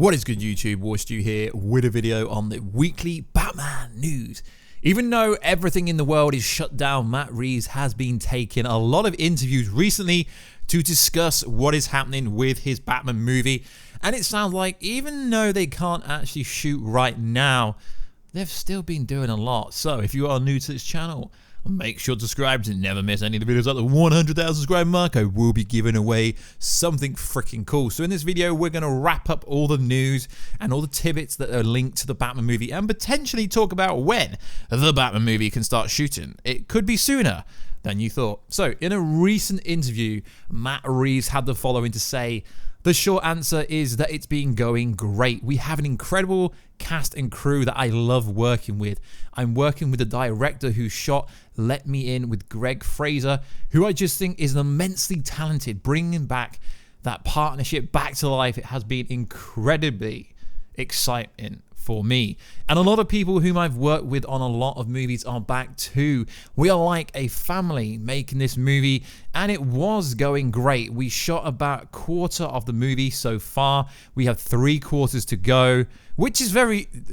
What is good, YouTube? Warstu here with a video on the weekly Batman news. Even though everything in the world is shut down, Matt Reeves has been taking a lot of interviews recently to discuss what is happening with his Batman movie. And it sounds like even though they can't actually shoot right now, they've still been doing a lot. So if you are new to this channel, make sure to subscribe to never miss any of the videos at the 100,000 subscriber mark. I will be giving away something freaking cool. So in this video, we're going to wrap up all the news and all the tidbits that are linked to the Batman movie and potentially talk about when the Batman movie can start shooting. It could be sooner than you thought. So in a recent interview, Matt Reeves had the following to say. The short answer is that it's been going great. We have an incredible cast and crew that I love working with. I'm working with the director who shot Let Me In with Greg Fraser, who I just think is immensely talented, bringing back that partnership back to life. It has been incredibly exciting for me. And a lot of people whom I've worked with on a lot of movies are back too. We are like a family making this movie, and it was going great. We shot about a quarter of the movie so far. We have 3 quarters to go, which is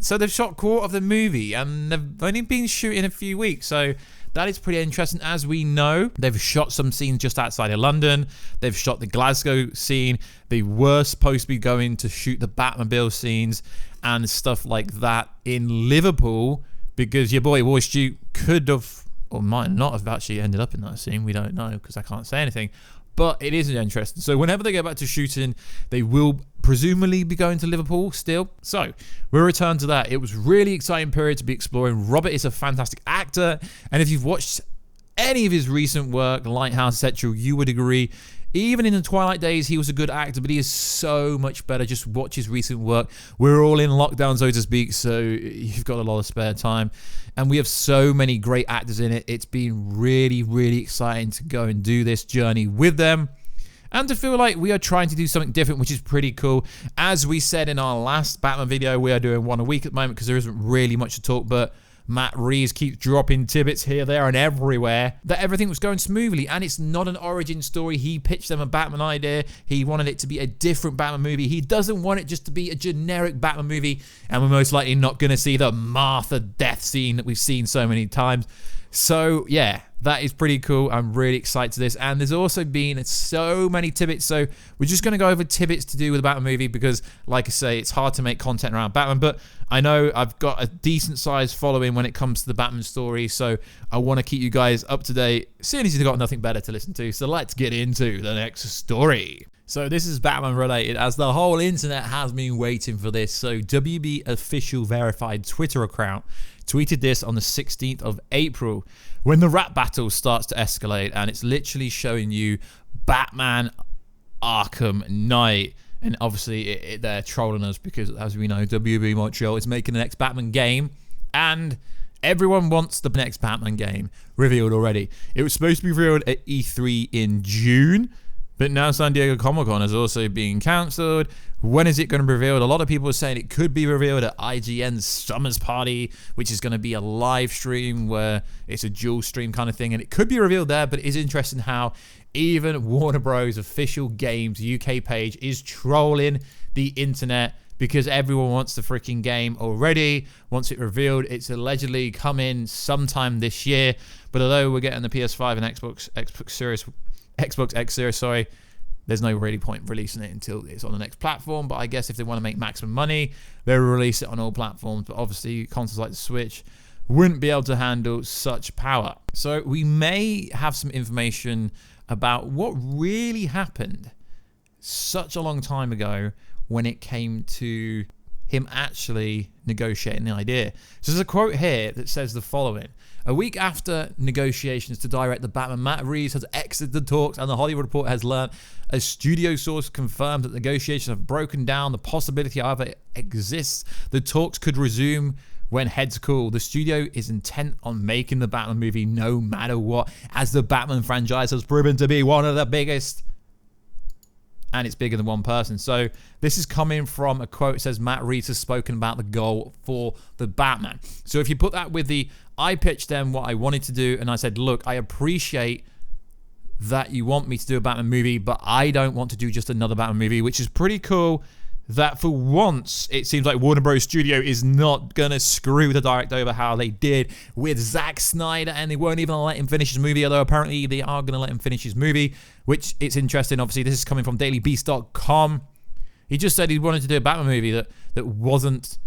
so they've shot a quarter of the movie and they've only been shooting a few weeks. So that is pretty interesting. As we know, they've shot some scenes just outside of London. They've shot the Glasgow scene. They were supposed to be going to shoot the Batmobile scenes and stuff like that in Liverpool, because your boy Warstu could have or might not have actually ended up in that scene. We don't know because I can't say anything. But it is interesting. So whenever they go back to shooting, they will presumably be going to Liverpool still. So we'll return to that. It was really exciting period to be exploring. Robert is a fantastic actor. And if you've watched any of his recent work, Lighthouse, etc., you would agree. Even in the Twilight days, he was a good actor, but he is so much better. Just watch his recent work. We're all in lockdown, so to speak, so you've got a lot of spare time. And we have so many great actors in it. It's been really, really exciting to go and do this journey with them. And to feel like we are trying to do something different, which is pretty cool. As we said in our last Batman video, we are doing one a week at the moment because there isn't really much to talk, but Matt Reeves keeps dropping tidbits here, there, and everywhere that everything was going smoothly. And it's not an origin story. He pitched them a Batman idea. He wanted it to be a different Batman movie. He doesn't want it just to be a generic Batman movie. And we're most likely not going to see the Martha death scene that we've seen so many times. So yeah, that is pretty cool. I'm really excited to this. And there's also been so many tidbits. So we're just going to go over tidbits to do with the Batman movie because, like I say, it's hard to make content around Batman. But I know I've got a decent sized following when it comes to the Batman story. So I want to keep you guys up to date, seeing as you've got nothing better to listen to. So let's get into the next story. So this is Batman related, as the whole internet has been waiting for this. So WB official verified Twitter account tweeted this on the 16th of April when the rap battle starts to escalate, and it's literally showing you Batman Arkham Knight. And obviously they're trolling us because, as we know, WB Montreal is making the next Batman game, and everyone wants the next Batman game revealed already. It was supposed to be revealed at E3 in June, but now San Diego Comic-Con has also been cancelled. When is it going to be revealed? A lot of people are saying it could be revealed at IGN's Summers Party, which is going to be a live stream where it's a dual stream kind of thing. And it could be revealed there, but it is interesting how even Warner Bros. Official Games UK page is trolling the internet because everyone wants the freaking game already. Once it revealed, it's allegedly coming sometime this year. But although we're getting the PS5 and Xbox X Series, sorry, there's no really point releasing it until it's on the next platform. But I guess if they want to make maximum money, they'll release it on all platforms. But obviously consoles like the Switch wouldn't be able to handle such power. So we may have some information about what really happened such a long time ago when it came to him actually negotiating the idea. So there's a quote here that says the following. A week after negotiations to direct the Batman, Matt Reeves has exited the talks, and the Hollywood Reporter has learned a studio source confirmed that negotiations have broken down. The possibility, however, exists the talks could resume when heads cool. The studio is intent on making the Batman movie no matter what, as the Batman franchise has proven to be one of the biggest. And it's bigger than one person. So this is coming from a quote. It says Matt Reeves has spoken about the goal for the Batman. So if you put that with the, I pitched them what I wanted to do, and I said, look, I appreciate that you want me to do a Batman movie, but I don't want to do just another Batman movie, which is pretty cool that for once it seems like Warner Bros. Studio is not going to screw the director over how they did with Zack Snyder, and they won't even let him finish his movie, although apparently they are going to let him finish his movie, which it's interesting. Obviously, this is coming from dailybeast.com. He just said he wanted to do a Batman movie that wasn't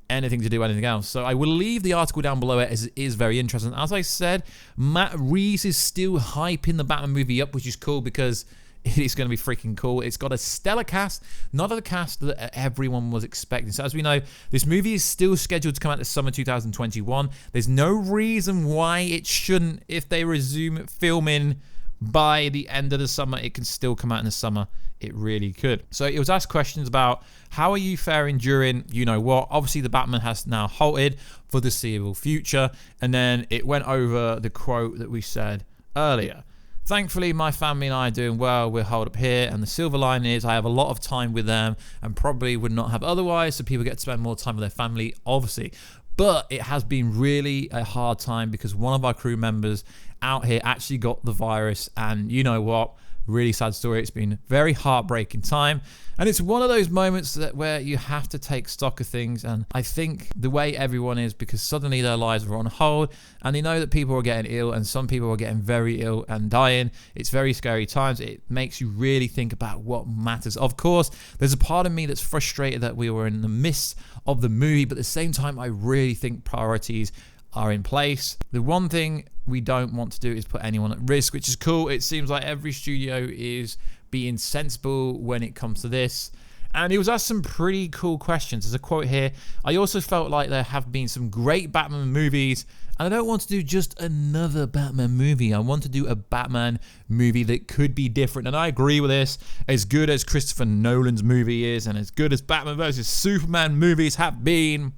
anything to do with anything else. So I will leave the article down below it, as it is very interesting. As I said, Matt Reeves is still hyping the Batman movie up, which is cool because it is going to be freaking cool. It's got a stellar cast, not a cast that everyone was expecting. So as we know, this movie is still scheduled to come out this summer 2021. There's no reason why it shouldn't. If they resume filming by the end of the summer, it can still come out in the summer. It really could. So it was asked questions about how are you faring during you know what. Obviously the Batman has now halted for the foreseeable future, and then it went over the quote that we said earlier. Thankfully, my family and I are doing well. We're holed up here, and the silver line is I have a lot of time with them and probably would not have otherwise, so people get to spend more time with their family, obviously. But it has been really a hard time because one of our crew members out here actually got the virus, and you know what? Really sad story. It's been a very heartbreaking time, and it's one of those moments where you have to take stock of things. And I think the way everyone is, because suddenly their lives are on hold and they know that people are getting ill, and some people are getting very ill and dying. It's very scary times. It makes you really think about what matters. Of course, there's a part of me that's frustrated that we were in the midst of the movie, but at the same time I really think priorities are in place. The one thing we don't want to do is put anyone at risk, which is cool. It seems like every studio is being sensible when it comes to this. And he was asked some pretty cool questions. There's a quote here. I also felt like there have been some great Batman movies, and I don't want to do just another Batman movie. I want to do a Batman movie that could be different. And I agree with this. As good as Christopher Nolan's movie is, and as good as Batman vs. Superman movies have been,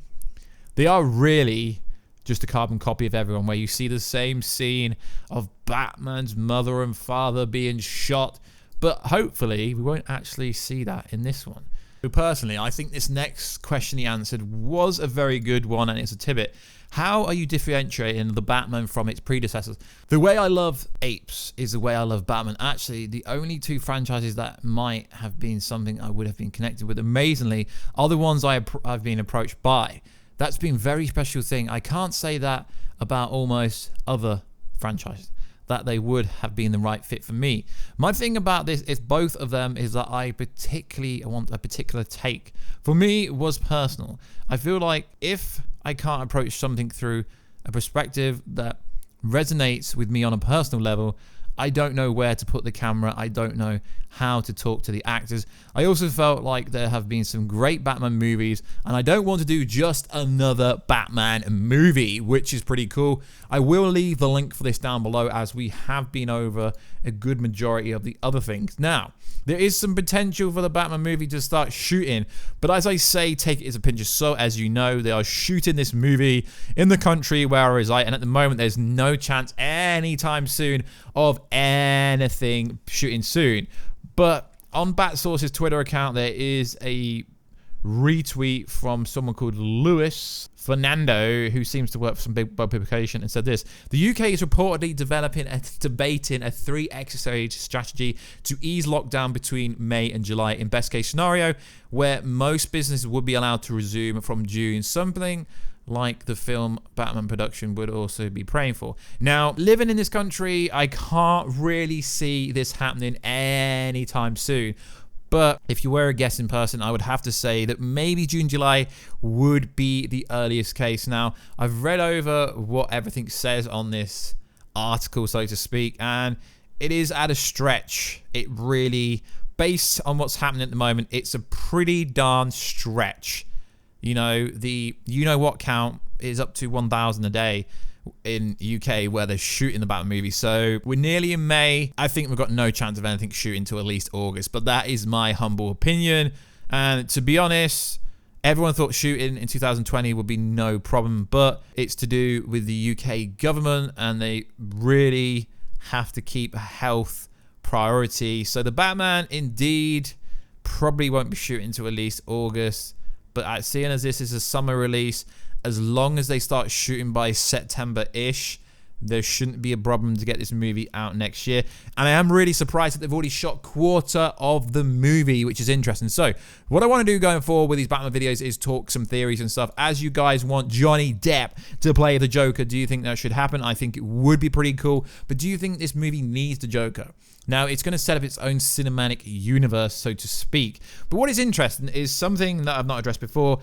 they are really just a carbon copy of everyone, where you see the same scene of Batman's mother and father being shot, but hopefully we won't actually see that in this one. So personally, I think this next question he answered was a very good one, and it's a tidbit. How are you differentiating the Batman from its predecessors? The way I love apes is the way I love Batman. Actually, the only two franchises that might have been something I would have been connected with, amazingly, are the ones I've been approached by. That's been a very special thing. I can't say that about almost other franchises, that they would have been the right fit for me. My thing about this is both of them is that I want a particular take. For me, it was personal. I feel like if I can't approach something through a perspective that resonates with me on a personal level, I don't know where to put the camera. I don't know how to talk to the actors. I also felt like there have been some great Batman movies, and I don't want to do just another Batman movie, which is pretty cool. I will leave the link for this down below, as we have been over a good majority of the other things. Now, there is some potential for the Batman movie to start shooting, but as I say, take it as a pinch of salt. As you know, they are shooting this movie in the country where I reside, and at the moment there's no chance anytime soon of anything shooting soon. But on BatSource's Twitter account, there is a retweet from someone called Luis Fernando, who seems to work for some big publication, and said this: the UK is reportedly debating a 3-exercise strategy to ease lockdown between May and July in best case scenario, where most businesses would be allowed to resume from June, something like the film Batman production would also be praying for. Now, living in this country, I can't really see this happening anytime soon. But if you were a guessing person, I would have to say that maybe June, July would be the earliest case. Now, I've read over what everything says on this article, so to speak, and it is at a stretch. It really, based on what's happening at the moment, it's a pretty darn stretch. You know, the you-know-what count is up to 1,000 a day in UK where they're shooting the Batman movie. So we're nearly in May. I think we've got no chance of anything shooting till at least August, but that is my humble opinion. And to be honest, everyone thought shooting in 2020 would be no problem, but it's to do with the UK government, and they really have to keep health priority. So the Batman indeed probably won't be shooting till at least August. But seeing as this is a summer release, as long as they start shooting by September-ish, there shouldn't be a problem to get this movie out next year. And I am really surprised that they've already shot quarter of the movie, which is interesting. So what I want to do going forward with these Batman videos is talk some theories and stuff. As you guys want Johnny Depp to play the Joker, do you think that should happen? I think it would be pretty cool. But do you think this movie needs the Joker? Now, it's going to set up its own cinematic universe, so to speak. But what is interesting is something that I've not addressed before,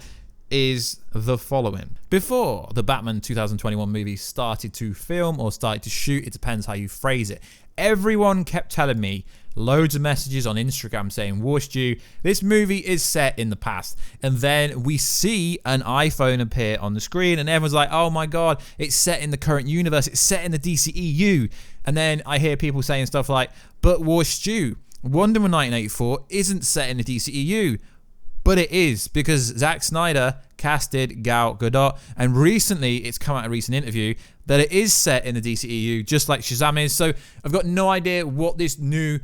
is the following. Before the Batman 2021 movie started to film or started to shoot, it depends how you phrase it, everyone kept telling me loads of messages on Instagram saying, Warstu, this movie is set in the past. And then we see an iPhone appear on the screen and everyone's like, oh my God, it's set in the current universe. It's set in the DCEU. And then I hear people saying stuff like, but Warstu, Wonder Woman 1984 isn't set in the DCEU. But it is, because Zack Snyder casted Gal Gadot, and recently it's come out in a recent interview that it is set in the DCEU, just like Shazam is. So I've got no idea what this new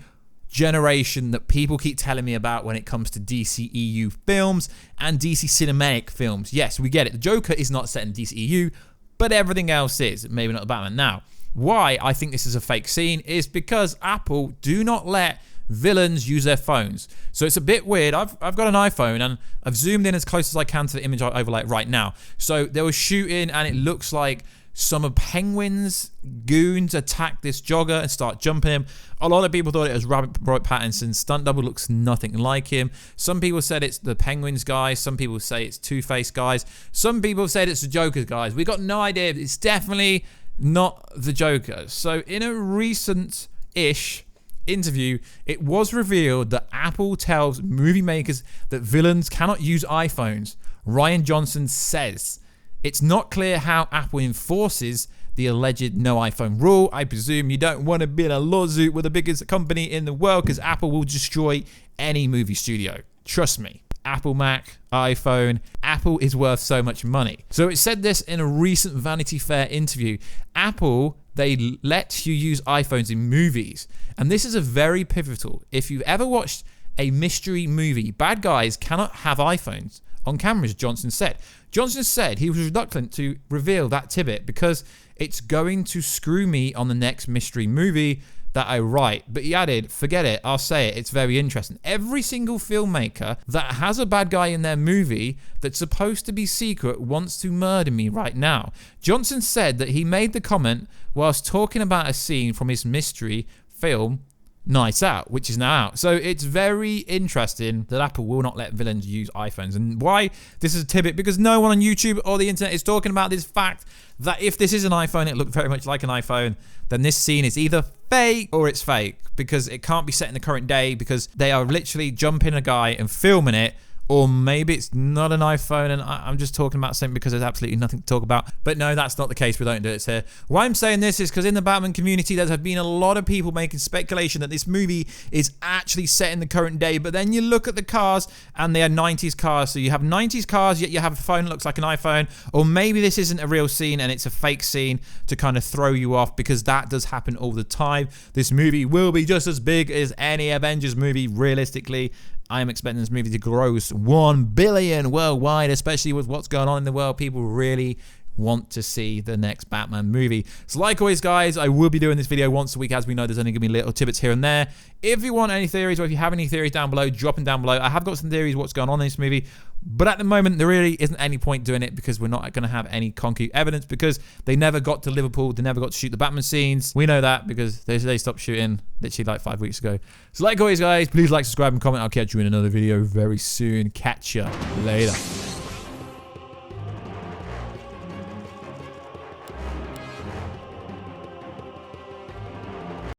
generation that people keep telling me about when it comes to DCEU films and DC cinematic films. Yes, we get it. The Joker is not set in DCEU, but everything else is. Maybe not the Batman. Now, why I think this is a fake scene is because Apple do not let villains use their phones. So it's a bit weird. I've got an iPhone and I've zoomed in as close as I can to the image I overlay right now. So they were shooting and it looks like some of Penguin's goons attack this jogger and start jumping him. A lot of people thought it was Robert Pattinson's stunt double. Looks nothing like him. Some people said it's the Penguin's guys. Some people say it's Two-Face guys. Some people said it's the Joker's guys. We got no idea. It's definitely not the Joker. So in a recent-ish interview, it was revealed that Apple tells movie makers that villains cannot use iPhones. Ryan Johnson says it's not clear how Apple enforces the alleged no iPhone rule. I presume you don't want to be in a lawsuit with the biggest company in the world, because Apple will destroy any movie studio. Trust me. Apple Mac, iPhone, Apple is worth so much money. So it said this in a recent Vanity Fair interview. Apple, they let you use iPhones in movies. And this is a very pivotal. If you've ever watched a mystery movie, bad guys cannot have iPhones on cameras, Johnson said. Johnson said he was reluctant to reveal that tidbit because it's going to screw me on the next mystery movie that I write. But he added, forget it, I'll say it, it's very interesting. Every single filmmaker that has a bad guy in their movie that's supposed to be secret wants to murder me right now. Johnson said that he made the comment whilst talking about a scene from his mystery film Night Out, which is now out. So it's very interesting that Apple will not let villains use iPhones. And why this is a tidbit? Because no one on YouTube or the internet is talking about this fact that if this is an iPhone, it looked very much like an iPhone, then this scene is either fake or it's fake, because it can't be set in the current day, because they are literally jumping a guy and filming it. Or maybe it's not an iPhone and I'm just talking about something because there's absolutely nothing to talk about. But no, that's not the case. We don't do it here. Why I'm saying this is because in the Batman community, there have been a lot of people making speculation that this movie is actually set in the current day. But then you look at the cars and they are 90s cars. So you have 90s cars, yet you have a phone that looks like an iPhone. Or maybe this isn't a real scene and it's a fake scene to kind of throw you off, because that does happen all the time. This movie will be just as big as any Avengers movie, realistically. I am expecting this movie to gross 1 billion worldwide, especially with what's going on in the world. People really want to see the next Batman movie. So like always, guys, I will be doing this video once a week. As we know, there's only going to be little tidbits here and there. If you want any theories, or if you have any theories down below, drop them down below. I have got some theories what's going on in this movie, but at the moment, there really isn't any point doing it, because we're not going to have any concrete evidence, because they never got to Liverpool. They never got to shoot the Batman scenes. We know that because they stopped shooting literally like 5 weeks ago. So like always, guys, please like, subscribe, and comment. I'll catch you in another video very soon. Catch ya later.